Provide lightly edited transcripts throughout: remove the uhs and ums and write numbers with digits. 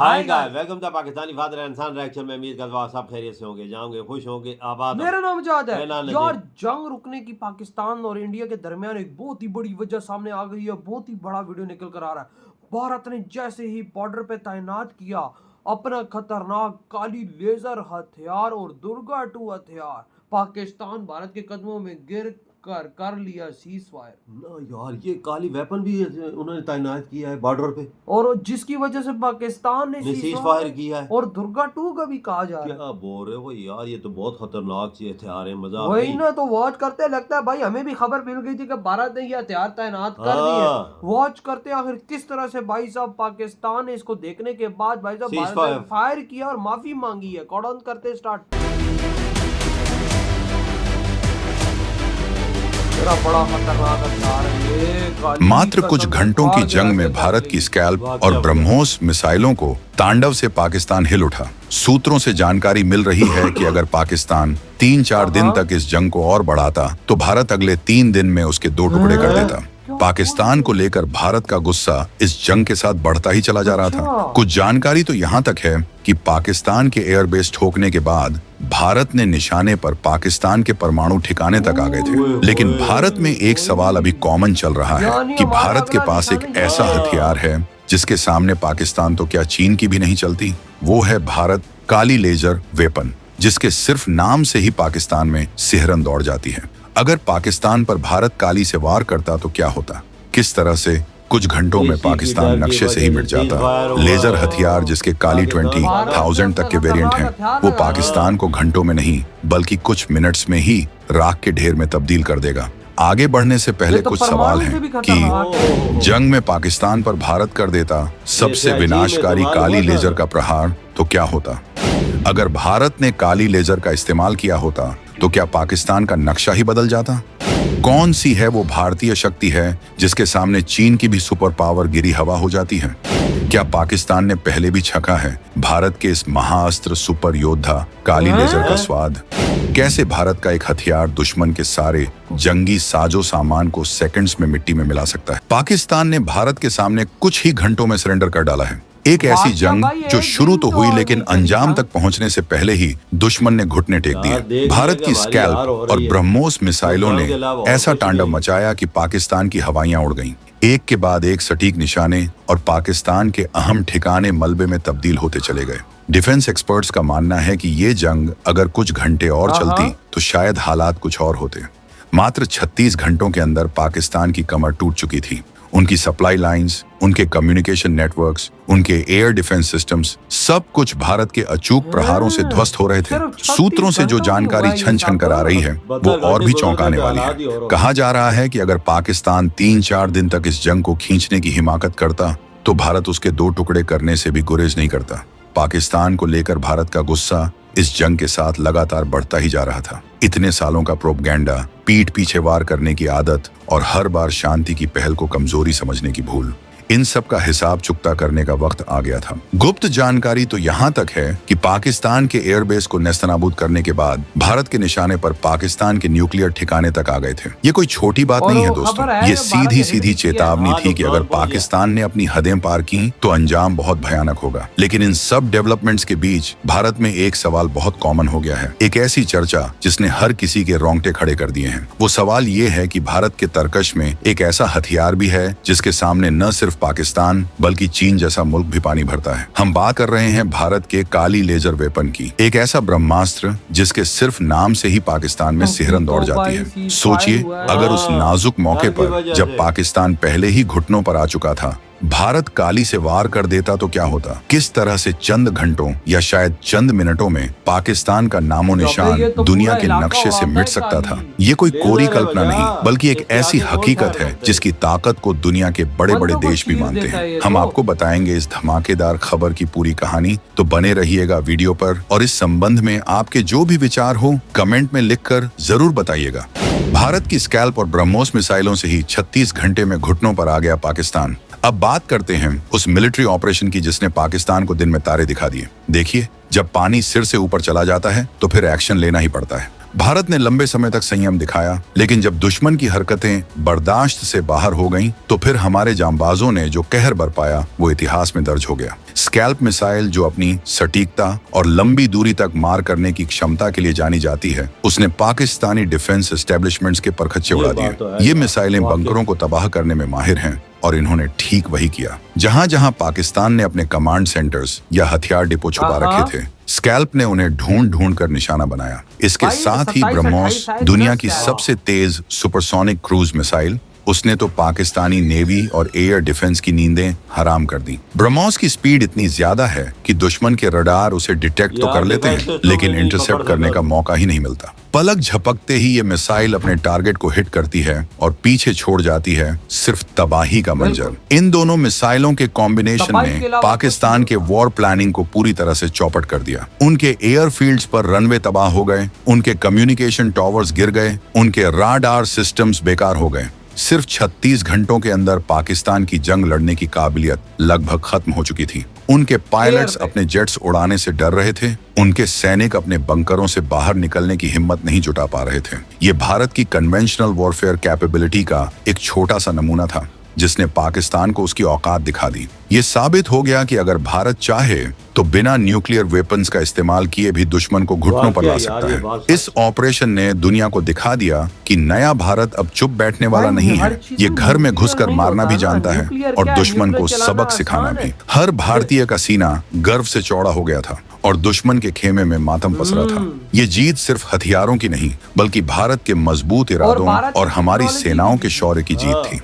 Hi guys, welcome to Pakistani father and son reaction में। उम्मीद करता हूं सब खैरियत से होंगे, जाओगे, खुश होंगे, आबाद होंगे। मेरा नाम जाद है मेरा नाम यार। जंग रुकने की पाकिस्तान और इंडिया के दरमियान एक बहुत ही बड़ी वजह सामने आ गई है। बहुत ही बड़ा वीडियो निकल कर आ रहा है। भारत ने जैसे ही बॉर्डर पे तैनात किया अपना खतरनाक काली लेजर हथियार और दुर्गा 2 हथियार, पाकिस्तान भारत के कदमों में गिर कर लिया सीज फायर। ना यार, ये काली वेपन भी उन्होंने तैनात किया है बॉर्डर पे, और जिसकी वजह से पाकिस्तान ने सीज फायर किया है। और दुर्गा 2 का भी कहा जा रहा है। क्या बोल रहे हो यार, ये तो बहुत खतरनाक सी हथियार है। मजा वही ना, तो वॉच करते लगता है भाई हमें भी खबर मिल गई थी कि भारत ने ये हथियार तैनात कर दिए। वॉच करते आखिर किस तरह से भाई साहब पाकिस्तान ने इसको देखने के बाद भाई साहब भारत ने फायर किया और माफी मांगी है। कॉल ऑन करते स्टार्ट। बड़ा खतरनाक हथियार है ये। मात्र कुछ घंटों की जंग में भारत की स्कैल्प और ब्रह्मोस मिसाइलों को तांडव से पाकिस्तान हिल उठा। सूत्रों से जानकारी मिल रही है कि अगर पाकिस्तान 3-4 दिन तक इस जंग को और बढ़ाता तो भारत अगले 3 दिन में उसके 2 टुकड़े कर देता। पाकिस्तान को लेकर भारत का गुस्सा इस जंग के साथ बढ़ता ही चला जा रहा था। कुछ जानकारी तो यहाँ तक है कि पाकिस्तान के एयरबेस ठोकने के बाद भारत ने निशाने पर पाकिस्तान के परमाणु ठिकाने तक आ गए थे। लेकिन भारत में एक सवाल अभी कॉमन चल रहा है कि भारत के पास एक ऐसा हथियार है जिसके सामने पाकिस्तान तो क्या चीन की भी नहीं चलती। वो है भारत काली लेजर वेपन, जिसके सिर्फ नाम से ही पाकिस्तान में सिहरन दौड़ जाती है। अगर पाकिस्तान पर भारत काली से वार करता तो क्या होता, किस तरह से कुछ घंटों में पाकिस्तान नक्शे से ही मिट जाता। लेजर हथियार जिसके काली 20,000 तक के वेरिएंट हैं, वो पाकिस्तान को घंटों में नहीं बल्कि कुछ मिनट्स में ही राख के ढेर में तब्दील कर देगा। आगे बढ़ने से पहले कुछ सवाल हैं कि जंग में पाकिस्तान पर भारत कर देता सबसे विनाशकारी काली लेजर का प्रहार तो क्या होता। अगर भारत ने काली लेजर का इस्तेमाल किया होता तो क्या पाकिस्तान का नक्शा ही बदल जाता। कौन सी है वो भारतीय शक्ति है जिसके सामने चीन की भी सुपर पावर गिरी हवा हो जाती है। क्या पाकिस्तान ने पहले भी छका है भारत के इस महाअस्त्र सुपर योद्धा काली लेजर का स्वाद। कैसे भारत का एक हथियार दुश्मन के सारे जंगी साजो सामान को सेकंड्स में मिट्टी में मिला सकता है। पाकिस्तान ने भारत के सामने कुछ ही घंटों में सरेंडर कर डाला है। एक ऐसी जंग जो शुरू तो हुई लेकिन अंजाम तक पहुंचने से पहले ही दुश्मन ने घुटने टेक दिए। भारत की स्कैल्प और ब्रह्मोस मिसाइलों ने ऐसा तांडव मचाया कि पाकिस्तान की हवाइयां उड़ गईं। एक के बाद एक सटीक निशाने और पाकिस्तान के अहम ठिकाने मलबे में तब्दील होते चले गए। डिफेंस एक्सपर्ट्स का मानना है कि ये जंग अगर कुछ घंटे और चलती तो शायद हालात कुछ और होते। मात्र 36 घंटों के अंदर पाकिस्तान की कमर टूट चुकी थी। उनकी सप्लाई लाइंस, उनके कम्युनिकेशन नेटवर्क्स, उनके एयर डिफेंस सिस्टम्स, सब कुछ भारत के अचूक प्रहारों से ध्वस्त हो रहे थे। सूत्रों से जो जानकारी छन छन कर आ रही है वो और भी चौंकाने वाली है। कहा जा रहा है कि अगर पाकिस्तान 3-4 दिन तक इस जंग को खींचने की हिमाकत करता तो भारत उसके 2 टुकड़े करने से भी गुरेज नहीं करता। पाकिस्तान को लेकर भारत का गुस्सा इस जंग के साथ लगातार बढ़ता ही जा रहा था। इतने सालों का प्रोपगेंडा, पीठ पीछे वार करने की आदत और हर बार शांति की पहल को कमजोरी समझने की भूल, इन सब का हिसाब चुकता करने का वक्त आ गया था। गुप्त जानकारी तो यहाँ तक है कि पाकिस्तान के एयरबेस को नेस्तनाबूद करने के बाद भारत के निशाने पर पाकिस्तान के न्यूक्लियर ठिकाने तक आ गए थे। ये कोई छोटी बात नहीं है दोस्तों, ये सीधी सीधी चेतावनी थी कि अगर पाकिस्तान ने अपनी हदें पार की तो अंजाम बहुत भयानक होगा। लेकिन इन सब डेवलपमेंट्स के बीच भारत में एक सवाल बहुत कॉमन हो गया है, एक ऐसी चर्चा जिसने हर किसी के रोंगटे खड़े कर दिए हैं। वो सवाल ये है कि भारत के तरकश में एक ऐसा हथियार भी है जिसके सामने न सिर्फ पाकिस्तान बल्कि चीन जैसा मुल्क भी पानी भरता है। हम बात कर रहे हैं भारत के काली लेजर वेपन की, एक ऐसा ब्रह्मास्त्र जिसके सिर्फ नाम से ही पाकिस्तान में सिहरन दौड़ जाती है। सोचिए अगर उस नाजुक मौके पर जब पाकिस्तान पहले ही घुटनों पर आ चुका था भारत काली से वार कर देता तो क्या होता। किस तरह से चंद घंटों या शायद चंद मिनटों में पाकिस्तान का नामो निशान दुनिया के नक्शे से मिट सकता था। ये कोई कोरी कल्पना नहीं बल्कि एक ऐसी हकीकत है जिसकी ताकत को दुनिया के बड़े बड़े देश भी मानते हैं। हम आपको बताएंगे इस धमाकेदार खबर की पूरी कहानी, तो बने रहिएगा वीडियो पर। और इस संबंध में आपके जो भी विचार हो कमेंट में लिखकर जरूर बताइएगा। भारत की स्कैल्प और ब्रह्मोस मिसाइलों से ही 36 घंटे में घुटनों पर आ गया पाकिस्तान। अब बात करते हैं उस मिलिट्री ऑपरेशन की जिसने पाकिस्तान को दिन में तारे दिखा दिए। देखिए, जब पानी सिर से ऊपर चला जाता है तो फिर एक्शन लेना ही पड़ता है। भारत ने लंबे समय तक संयम दिखाया, लेकिन जब दुश्मन की हरकतें बर्दाश्त से बाहर हो गईं, तो फिर हमारे जांबाजों ने जो कहर बरपाया वो इतिहास में दर्ज हो गया। स्कैल्प मिसाइल, जो अपनी सटीकता और लंबी दूरी तक मार करने की क्षमता के लिए जानी जाती है, उसने पाकिस्तानी डिफेंस एस्टेब्लिशमेंट्स के परखच्चे उड़ा दिए। ये मिसाइलें बंकरों को तबाह करने में माहिर हैं और इन्होंने ठीक वही किया। जहां जहां पाकिस्तान ने अपने कमांड सेंटर्स या हथियार डिपो छुपा रखे थे, स्कैल्प ने उन्हें ढूंढ ढूंढ कर निशाना बनाया। इसके साथ ही ब्रह्मोस, दुनिया की सबसे तेज सुपरसोनिक क्रूज मिसाइल, उसने तो पाकिस्तानी नेवी और एयर डिफेंस की नींदें हराम कर दी। ब्रह्मोस की स्पीड इतनी ज्यादा है कि दुश्मन के रडार उसे डिटेक्ट तो कर लेते हैं, लेकिन इंटरसेप्ट करने का मौका ही नहीं मिलता। पलक झपकते ही ये मिसाइल अपने टारगेट को हिट करती है और पीछे छोड़ जाती है सिर्फ तबाही का मंजर। इन दोनों मिसाइलों के कॉम्बिनेशन ने पाकिस्तान के वॉर प्लानिंग को पूरी तरह से चौपट कर दिया। उनके एयरफील्ड्स पर रनवे तबाह हो गए, उनके कम्युनिकेशन टावर्स गिर गए, उनके राडार सिस्टम्स बेकार हो गए। सिर्फ 36 घंटों के अंदर पाकिस्तान की जंग लड़ने की काबिलियत लगभग खत्म हो चुकी थी। उनके पायलट्स अपने जेट्स उड़ाने से डर रहे थे, उनके सैनिक अपने बंकरों से बाहर निकलने की हिम्मत नहीं जुटा पा रहे थे। ये भारत की कन्वेंशनल वॉरफेयर कैपेबिलिटी का एक छोटा सा नमूना था, जिसने पाकिस्तान को उसकी औकात दिखा दी। ये साबित हो गया कि अगर भारत चाहे तो बिना न्यूक्लियर वेपन्स का इस्तेमाल किए भी दुश्मन को घुटनों पर ला सकता है। इस ऑपरेशन ने दुनिया को दिखा दिया कि नया भारत अब चुप बैठने वाला नहीं है। ये घर में घुसकर मारना भी जानता है और दुश्मन को सबक सिखाना भी। हर भारतीय का सीना गर्व से चौड़ा हो गया था और दुश्मन के खेमे में मातम पसरा था। ये जीत सिर्फ हथियारों की नहीं, बल्कि भारत के मजबूत इरादों और हमारी सेनाओं के शौर्य की जीत थी।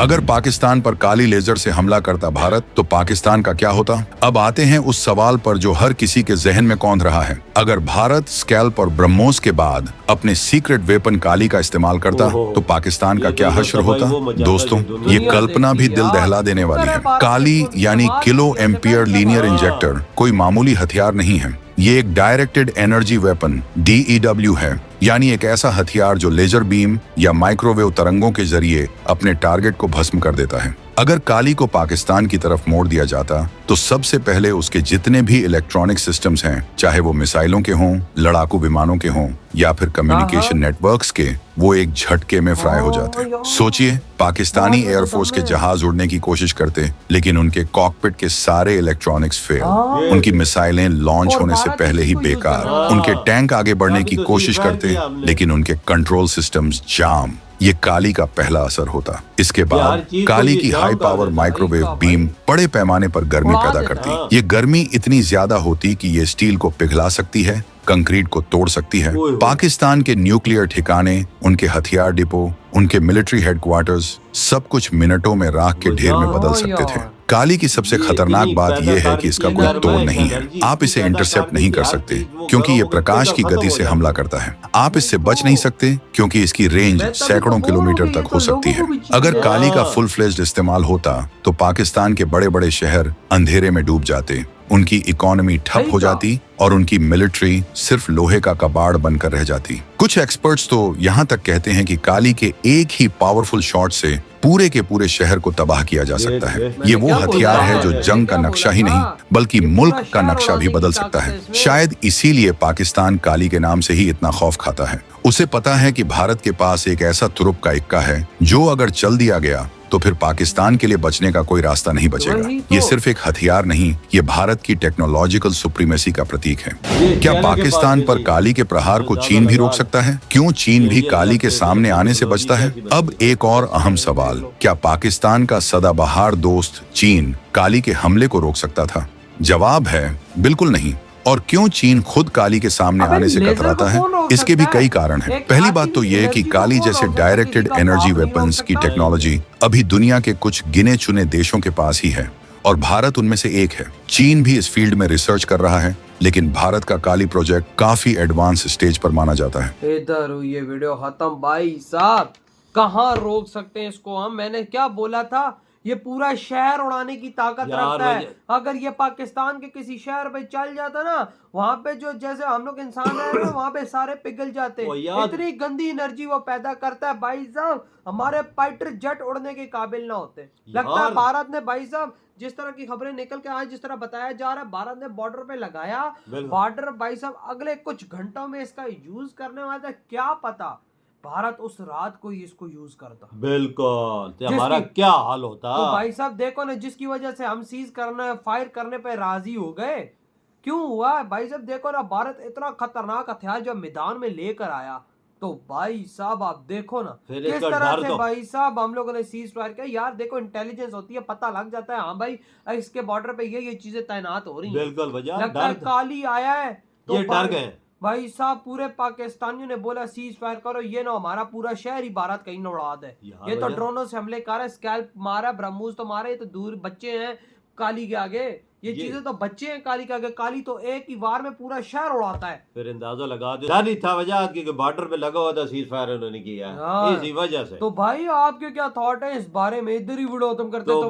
अगर पाकिस्तान पर काली लेजर से हमला करता भारत, तो पाकिस्तान का क्या होता? अब आते हैं उस सवाल पर जो हर किसी के जहन में कौंध रहा है। अगर भारत स्कैल्प और ब्रह्मोस के बाद अपने सीक्रेट वेपन काली का इस्तेमाल करता, तो पाकिस्तान का क्या हश्र होता? दोस्तों, ये कल्पना भी दिल दहला देने वाली है। काली यानी किलो एम्पियर लीनियर इंजेक्टर कोई मामूली हथियार नहीं है। ये एक डायरेक्टेड एनर्जी वेपन DEW है, यानी एक ऐसा हथियार जो लेजर बीम या माइक्रोवेव तरंगों के जरिए अपने टारगेट को भस्म कर देता है। अगर काली को पाकिस्तान की तरफ मोड़ दिया जाता, तो सबसे पहले उसके जितने भी इलेक्ट्रॉनिक सिस्टम्स हैं, चाहे वो मिसाइलों के हों, लड़ाकू विमानों के हों या फिर कम्युनिकेशन नेटवर्क्स के, वो एक झटके में फ्राई हो जाते। सोचिए, पाकिस्तानी एयरफोर्स के जहाज उड़ने की कोशिश करते, लेकिन उनके कॉकपिट के सारे इलेक्ट्रॉनिक्स फेल, उनकी मिसाइलें लॉन्च होने से पहले ही बेकार, उनके टैंक आगे बढ़ने की कोशिश करते, लेकिन उनके कंट्रोल सिस्टम्स जाम। ये काली का पहला असर होता। इसके बाद काली की हाई पावर माइक्रोवेव बीम बड़े पैमाने पर गर्मी पैदा करती। ये गर्मी इतनी ज्यादा होती कि ये स्टील को पिघला सकती है, कंक्रीट को तोड़ सकती है। पाकिस्तान के न्यूक्लियर ठिकाने, उनके हथियार डिपो, उनके मिलिट्री हेडक्वार्टर्स, सब कुछ मिनटों में राख के ढेर में बदल सकते थे। काली की सबसे खतरनाक बात यह है कि इसका कोई तोड़ नहीं है। आप इसे इंटरसेप्ट नहीं कर सकते क्योंकि ये प्रकाश की गति से हमला करता है। आप इससे बच नहीं सकते क्योंकि इसकी रेंज सैकड़ों किलोमीटर तक हो सकती है। अगर काली का फुल फ्लेज्ड इस्तेमाल होता, तो पाकिस्तान के बड़े बड़े शहर अंधेरे में डूब जाते, उनकी इकोनॉमी ठप हो जाती और उनकी मिलिट्री सिर्फ लोहे का कबाड़ बनकर रह जाती। कुछ एक्सपर्ट्स तो यहाँ तक कहते हैं कि काली के एक ही पावरफुल शॉट से पूरे के पूरे शहर को तबाह किया जा सकता है। ये वो हथियार है जो जंग का नक्शा ही नहीं, बल्कि मुल्क का नक्शा भी बदल सकता है। शायद इसीलिए पाकिस्तान काली के नाम से ही इतना खौफ खाता है। उसे पता है कि भारत के पास एक ऐसा तुरुप का इक्का है जो अगर चल दिया गया तो फिर पाकिस्तान के लिए बचने का कोई रास्ता नहीं बचेगा। ये सिर्फ एक हथियार नहीं, ये भारत की टेक्नोलॉजिकल सुप्रीमेसी का प्रतीक है। क्या पाकिस्तान पर काली के प्रहार को चीन भी रोक सकता है? क्यों चीन भी काली के सामने आने से बचता है? अब एक और अहम सवाल, क्या पाकिस्तान का सदाबहार दोस्त चीन काली के हमले को रोक सकता था? जवाब है बिल्कुल नहीं। और क्यों चीन खुद काली के सामने आने से कतराता है? इसके भी कई कारण हैं। पहली बात तो यह है कि काली जैसे डायरेक्टेड एनर्जी वेपन्स की टेक्नोलॉजी अभी दुनिया के कुछ गिने चुने देशों के पास ही है और भारत उनमें से एक है। चीन भी इस फील्ड में रिसर्च कर रहा है, लेकिन भारत का काली प्रोजेक्ट काफी एडवांस स्टेज पर माना जाता है। इधर हुई ये वीडियो खत्म भाई साहब। कहाँ रोक सकते हैं इसको हम? मैंने क्या बोला था, ये पूरा शहर उड़ाने की ताकत रखता है। अगर ये पाकिस्तान के किसी शहर पे चल जाता ना, वहाँ पे जो जैसे हम लोग इंसान है ना, वहाँ पे सारे पिघल जाते हैं। इतनी गंदी एनर्जी वो पैदा करता है भाई साहब, हमारे फाइटर जेट उड़ने के काबिल ना होते। लगता है भारत ने भाई साहब जिस तरह की खबरें निकल के आज जिस तरह बताया जा रहा है भारत ने बॉर्डर पे लगाया, बिल्कुल। बॉर्डर भाई साहब अगले कुछ घंटों में इसका यूज करने वाला है, क्या पता भारत उस रात को ही इसको यूज करता। बिल्कुल, तो हमारा जिसकी- क्या हाल होता। तो भाई साहब देखो ना, जिसकी वजह से हम सीज करने फायर करने पे राजी हो गए, क्यों हुआ भाई साहब? देखो ना, भारत इतना खतरनाक हथियार जो मैदान में लेकर आया, तो भाई साहब आप देखो ना फिर किस इसका तरह डर से तो- भाई साहब हम लोगों ने सीज फायर किया। यार देखो, इंटेलिजेंस होती है, पता लग जाता है हाँ भाई इसके बॉर्डर पे ये चीजें तैनात हो रही हैं। बिल्कुल भैया, लगता है डर काली आया है तो ये डर गए। भाई साहब पूरे पाकिस्तानियों ने बोला सीज फायर करो, ये ना हमारा पूरा शहर ही भारत कहीं न उड़ा दे। यार ये तो भैया। ड्रोनों से हमले कर रहा है, स्कैल्प मारा, ब्रह्मोस तो मारा, ये तो दूर बच्चे हैं काली के आगे, ये चीजें तो बच्चे हैं काली के आगे। काली तो एक ही वार में पूरा शहर उड़ाता है। फिर अंदाजा लगा दे, डर ही था वजह की कि बॉर्डर पे लगा हुआ था, सीज फायर उन्होंने किया है हाँ। इसी वजह से। तो भाई आपके क्या थॉट है इस बारे में? इधर ही वीडियो खत्म करते तो तो